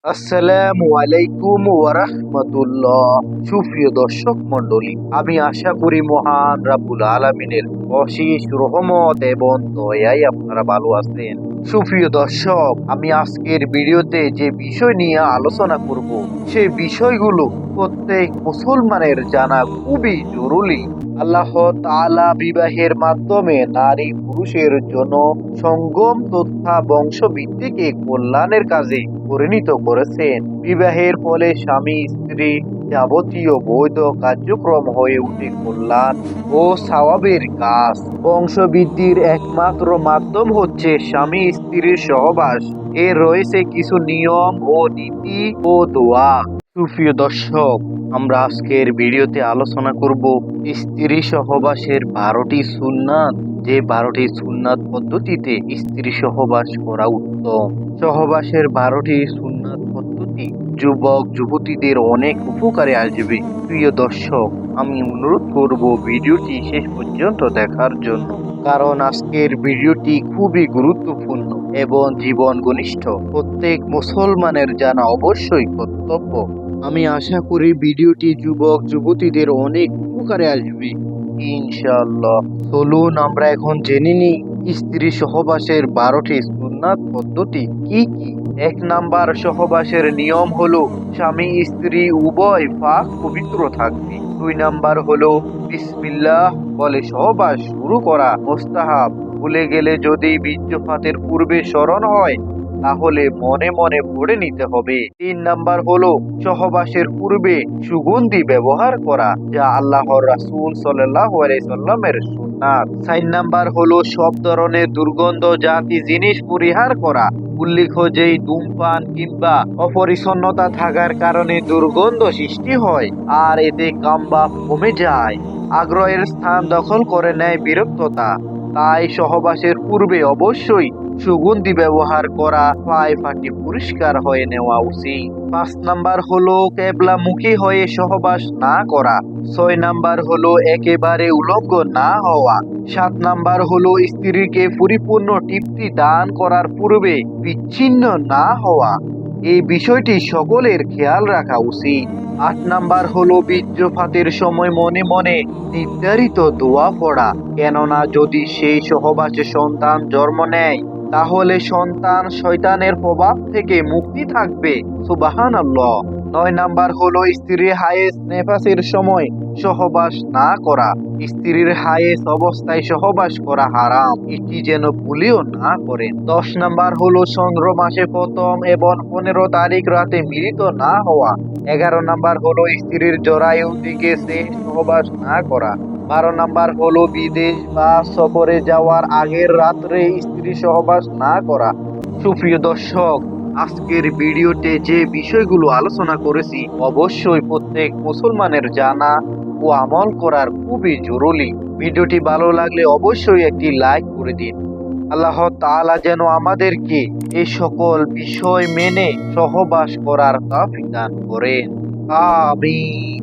আসসালামু আলাইকুম ওয়া রাহমাতুল্লাহ। সুপ্রিয় দর্শক মণ্ডলী, আমি আশা করি মহান রাব্বুল আলামিনের অশেষ রহমত এবং দয়ায় আপনারা ভালো আছেন। সুপ্রিয় দর্শক, আমি আজকের ভিডিওতে যে বিষয় নিয়ে আলোচনা করব, সেই বিষয়গুলো প্রত্যেক মুসলমানের জানা খুবই জরুরি। আল্লাহ তাআলা বিবাহের মাধ্যমে নারী পুরুষের জন্য সঙ্গম তথা বংশবৃদ্ধিকে কল্যাণের কাজে পরিণত করেছেন। বিবাহের ফলে স্বামী স্ত্রী যাবতীয় বৈধ কার্যক্রম হয়ে উঠে কল্যাণ ও সওয়াবের কাজ। বংশবৃদ্ধির একমাত্র মাধ্যম হচ্ছে স্বামী স্ত্রীর সহবাস। এর রয়েছে কিছু নিয়ম ও নীতি ও দোয়া। সুপ্রিয় দর্শক, আমরা আজকের ভিডিওতে আলোচনা করব স্ত্রী সহবাসের 12টি সুন্নাত। যে 12টি সুন্নাত পদ্ধতিতে স্ত্রী সহবাস করা উত্তম। সহবাসের 12টি সুন্নাত পদ্ধতি যুবক যুবতীদের অনেক উপকারে আসবে। প্রিয় দর্শক, আমি অনুরোধ করব ভিডিওটি শেষ পর্যন্ত দেখার জন্য, কারণ আজকের ভিডিওটি খুবই গুরুত্বপূর্ণ এবং জীবন ঘনিষ্ঠ। প্রত্যেক মুসলমানের জানা অবশ্যই কর্তব্য। আমি আশা করি ভিডিওটি যুবক যুবতীদের অনেক উপকারে আসবে ইনশাআল্লাহ। চলুন আমরা এখন জেনে নিই স্ত্রী সহবাসের 12টি সুন্নাত পদ্ধতি কি কি। 1 নাম্বার সহবাসের নিয়ম হলো স্বামী স্ত্রী উভয় পাক পবিত্র থাকবে। 2 নাম্বার হলো বিসমিল্লাহ বলে সহবাস শুরু করা মুস্তাহাব। ভুলে গেলে যদি বীর্যপাতের পূর্বে স্মরণ হয় তাহলে মনে মনে পড়ে নিতে হবে। 3 নাম্বার হলো সহবাসের পূর্বে সুগন্ধি ব্যবহার করা, যা আল্লাহর রাসূল সাল্লাল্লাহু আলাইহি সাল্লামের সুন্নাত। 4 নাম্বার হলো সব ধরনের দুর্গন্ধ জাতি জিনিস পরিহার করা। উল্লেখ্য যেই ধূমপান কিংবা অপরিচ্ছন্নতা থাকার কারণে দুর্গন্ধ সৃষ্টি হয় আর এতে কামভাব কমে যায়, আগ্রহের স্থান দখল করে নেয় বিরক্ততা। তাই সহবাসের পূর্বে অবশ্যই সুগন্ধি ব্যবহার করা, পায় পাটি পরিষ্কার হয়ে নেওয়া উচিত। 5 নাম্বার হলো কেবলামুখী হয়ে সহবাস না করা। 6 নাম্বার হলো একেবারে উলঙ্গ না হওয়া। 7 নাম্বার হলো স্ত্রীকে পরিপূর্ণ তৃপ্তি দান করার পূর্বে বিচ্ছিন্ন না হওয়া। এই বিষয়টি সকলের খেয়াল রাখা উচিত। 8 নাম্বার হলো বীর্যপাতের সময় মনে মনে নির্ধারিত দোয়া পড়া, কেননা যদি সেই সহবাসে সন্তান জন্ম নেয় তাহলে সন্তান শয়তানের প্রভাব থেকে মুক্তি থাকবে। সুবহানাল্লাহ। 9 নাম্বার হলো স্ত্রীর হায়েস নেফাসের সময় সহবাস না করা। স্ত্রীর হায়েস অবস্থায় সহবাস করা হারাম, এটি যেন ভুলেও না করেন। 10 নাম্বার হলো চন্দ্র মাসে প্রথম এবং 15 তারিখ রাতে মিলিত না হওয়া। 11 নাম্বার হলো স্ত্রীর জরায়ুর দিকে সে সহবাস না করা। 12 নাম্বার হলো বিদেশ বা সফরে যাওয়ার আগের রাত্রে স্ত্রী সহবাস না করা। সুপ্রিয় দর্শক, আজকের ভিডিওতে যে বিষয়গুলো আলোচনা করেছি অবশ্যই প্রত্যেক মুসলমানের জানা ও আমল করার খুবই জরুরি। ভিডিওটি ভালো লাগলে অবশ্যই একটি লাইক করে দিন। আল্লাহ তাআলা যেন আমাদেরকে এই সকল বিষয় মেনে সহবাস করার তৌফিক দান করেন। আমিন।